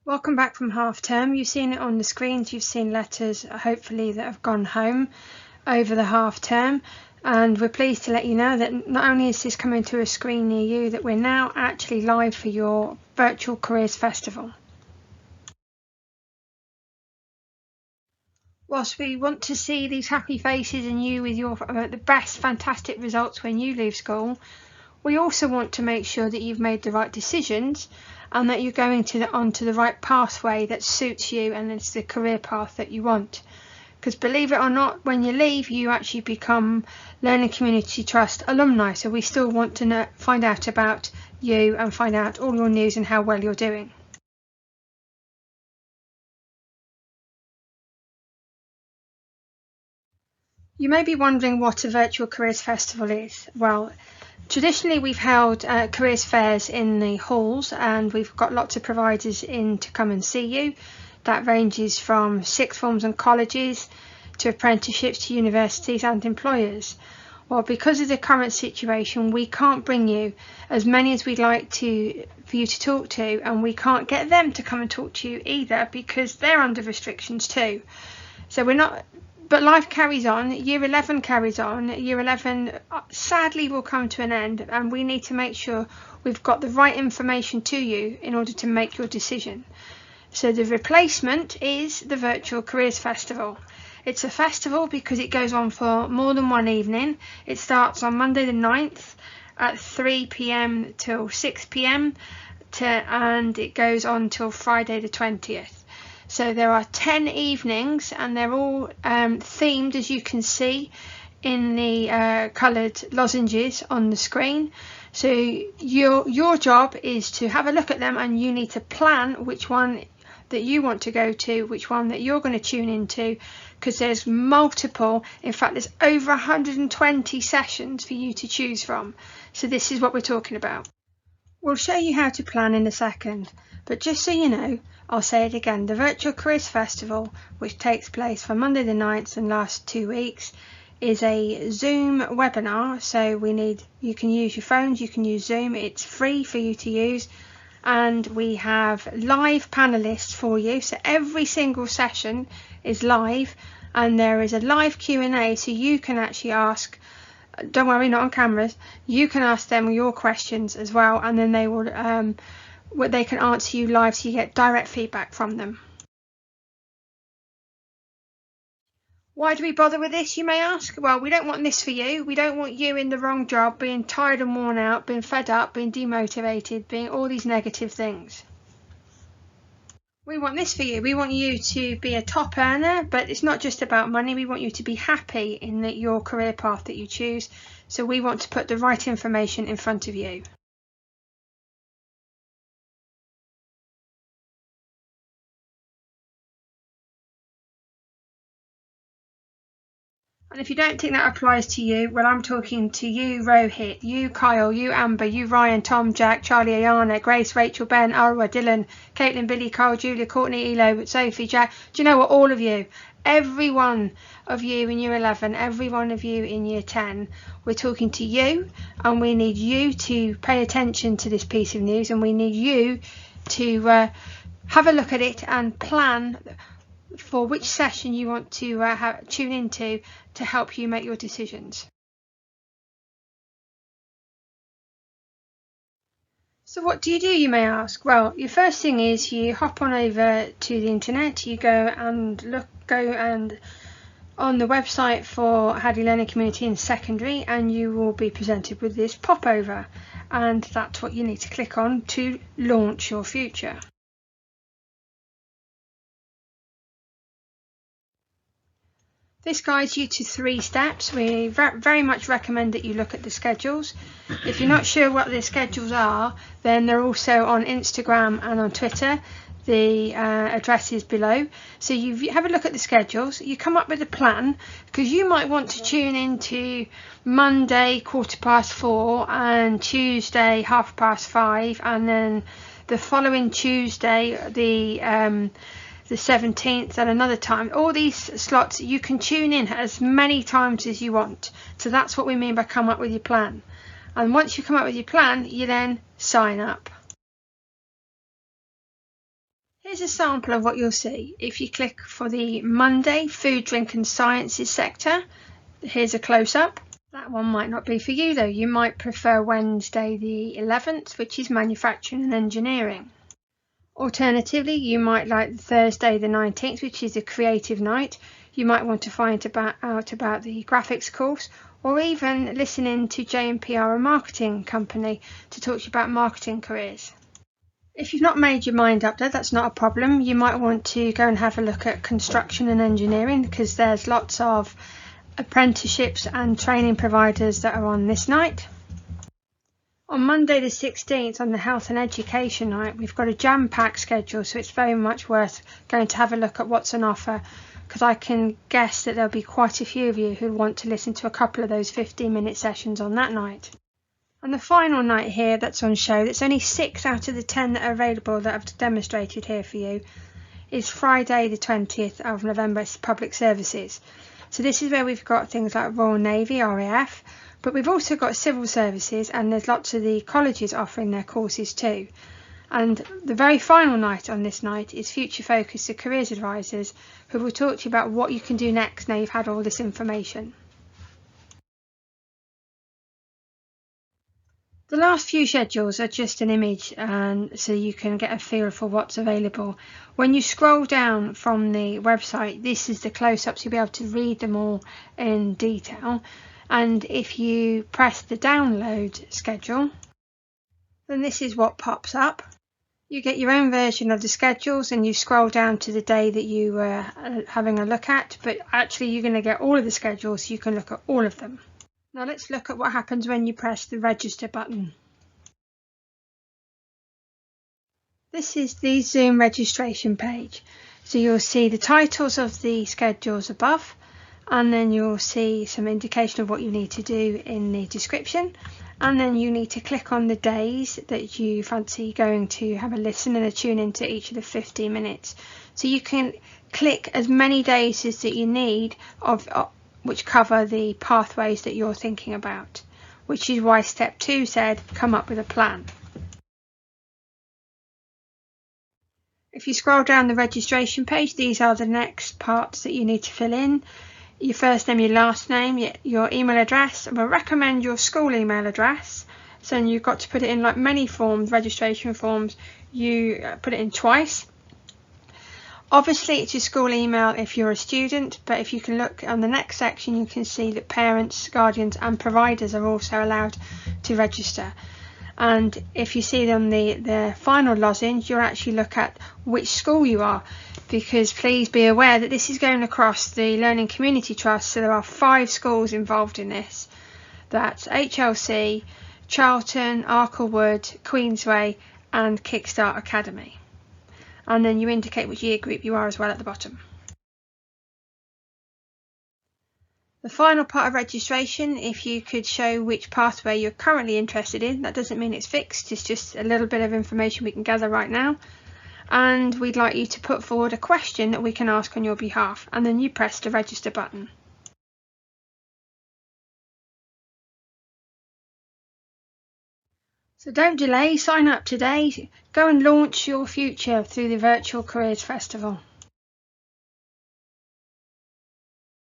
Welcome back from half term. You've seen it on the screens, you've seen letters hopefully that have gone home over the half term, and we're pleased to let you know that not only is this coming to a screen near you, that we're now actually live for your Virtual Careers Festival. Whilst we want to see these happy faces and you with your the best fantastic results when you leave school, we also want to make sure that you've made the right decisions and that you're going onto the right pathway that suits you and it's the career path that you want. Because believe it or not, when you leave, you actually become Learning Community Trust alumni. So we still want to find out about you and find out all your news and how well you're doing. You may be wondering what a Virtual Careers Festival is. Well, traditionally we've held careers fairs in the halls, and we've got lots of providers in to come and see you. That ranges from sixth forms and colleges to apprenticeships to universities and employers. Well, because of the current situation, we can't bring you as many as we'd like for you to talk to, and we can't get them to come and talk to you either because they're under restrictions too. So we're not. But life carries on, Year 11 carries on. Year 11 sadly will come to an end, and we need to make sure we've got the right information to you in order to make your decision. So the replacement is the Virtual Careers Festival. It's a festival because it goes on for more than one evening. It starts on Monday the 9th at 3 p.m. till 6 p.m. and it goes on till Friday the 20th. So there are 10 evenings and they're all themed, as you can see in the coloured lozenges on the screen. So your job is to have a look at them, and you need to plan which one that you want to go to, which one that you're going to tune into, because there's multiple. In fact, there's over 120 sessions for you to choose from. So this is what we're talking about. We'll show you how to plan in a second, but just so you know, I'll say it again, the Virtual Careers Festival, which takes place from Monday the 9th and lasts 2 weeks, is a Zoom webinar. So you can use your phones, you can use Zoom, it's free for you to use, and we have live panelists for you. So every single session is live, and there is a live Q&A, so you can actually ask. Don't worry, not on cameras. You can ask them your questions as well, and then they can answer you live, so you get direct feedback from them. Why do we bother with this, you may ask? Well, we don't want this for you. We don't want you in the wrong job, being tired and worn out, being fed up, being demotivated, being all these negative things. We want this for you. We want you to be a top earner, but it's not just about money. We want you to be happy in your career path that you choose. So we want to put the right information in front of you. And if you don't think that applies to you, well, I'm talking to you, Rohit, you, Kyle, you, Amber, you, Ryan, Tom, Jack, Charlie, Ayana, Grace, Rachel, Ben, Arwa, Dylan, Caitlin, Billy, Carl, Julia, Courtney, Elo, Sophie, Jack. Do you know what? All of you, every one of you in Year 11, every one of you in Year 10, we're talking to you, and we need you to pay attention to this piece of news, and we need you to have a look at it and plan for which session you want to tune into to help you make your decisions. So what do, you may ask? Well, your first thing is you hop on over to the internet, you go and on the website for Hadley Learning Community in secondary, and you will be presented with this popover, and that's what you need to click on to launch your future. This guides you to 3 steps. We very much recommend that you look at the schedules. If you're not sure what the schedules are, then they're also on Instagram and on Twitter. The address is below. So you have a look at the schedules. You come up with a plan, because you might want to tune into Monday 4:15 and Tuesday 5:30, and then the following Tuesday the 17th and another time. All these slots you can tune in as many times as you want. So that's what we mean by come up with your plan. And once you come up with your plan, you then sign up. Here's a sample of what you'll see. If you click for the Monday Food, Drink and Sciences sector, here's a close-up. That one might not be for you though. You might prefer Wednesday the 11th, which is Manufacturing and Engineering. Alternatively, you might like Thursday the 19th, which is a creative night. You might want to find out about the graphics course, or even listening to J&PR, a marketing company, to talk to you about marketing careers. If you've not made your mind up there, that's not a problem. You might want to go and have a look at construction and engineering, because there's lots of apprenticeships and training providers that are on this night. On Monday the 16th, on the Health and Education night, we've got a jam-packed schedule, so it's very much worth going to have a look at what's on offer, because I can guess that there'll be quite a few of you who want to listen to a couple of those 15-minute sessions on that night. And the final night here that's on show, that's only 6 out of the 10 that are available that I've demonstrated here for you, is Friday the 20th of November. It's public services. So this is where we've got things like Royal Navy, RAF, but we've also got civil services, and there's lots of the colleges offering their courses too. And the very final night on this night is Future Focus, the careers advisors, who will talk to you about what you can do next now you've had all this information. The last few schedules are just an image, and so you can get a feel for what's available. When you scroll down from the website, this is the close-ups. You'll be able to read them all in detail. And if you press the download schedule, then this is what pops up. You get your own version of the schedules, and you scroll down to the day that you were having a look at, but actually you're going to get all of the schedules, so you can look at all of them. Now let's look at what happens when you press the register button. This is the Zoom registration page. So you'll see the titles of the schedules above, and then you'll see some indication of what you need to do in the description, and then you need to click on the days that you fancy going to have a listen and a tune into each of the 15 minutes. So you can click as many days as that you need which cover the pathways that you're thinking about, which is why step 2 said come up with a plan. If you scroll down the registration page, these are the next parts that you need to fill in. Your first name, your last name, your email address. I will recommend your school email address. So you've got to put it in, like many forms, registration forms, you put it in twice. Obviously it's your school email if you're a student, but if you can look on the next section, you can see that parents, guardians and providers are also allowed to register. And if you see them the final lozenge, you'll actually look at which school you are, because please be aware that this is going across the Learning Community Trust, so there are 5 schools involved in this. That's HLC, Charlton, Ercall Wood, Queensway and Kickstart Academy. And then you indicate which year group you are as well at the bottom. The final part of registration, if you could show which pathway you're currently interested in. That doesn't mean it's fixed, it's just a little bit of information we can gather right now. And we'd like you to put forward a question that we can ask on your behalf, and then you press the register button. So don't delay, sign up today, go and launch your future through the Virtual Careers Festival.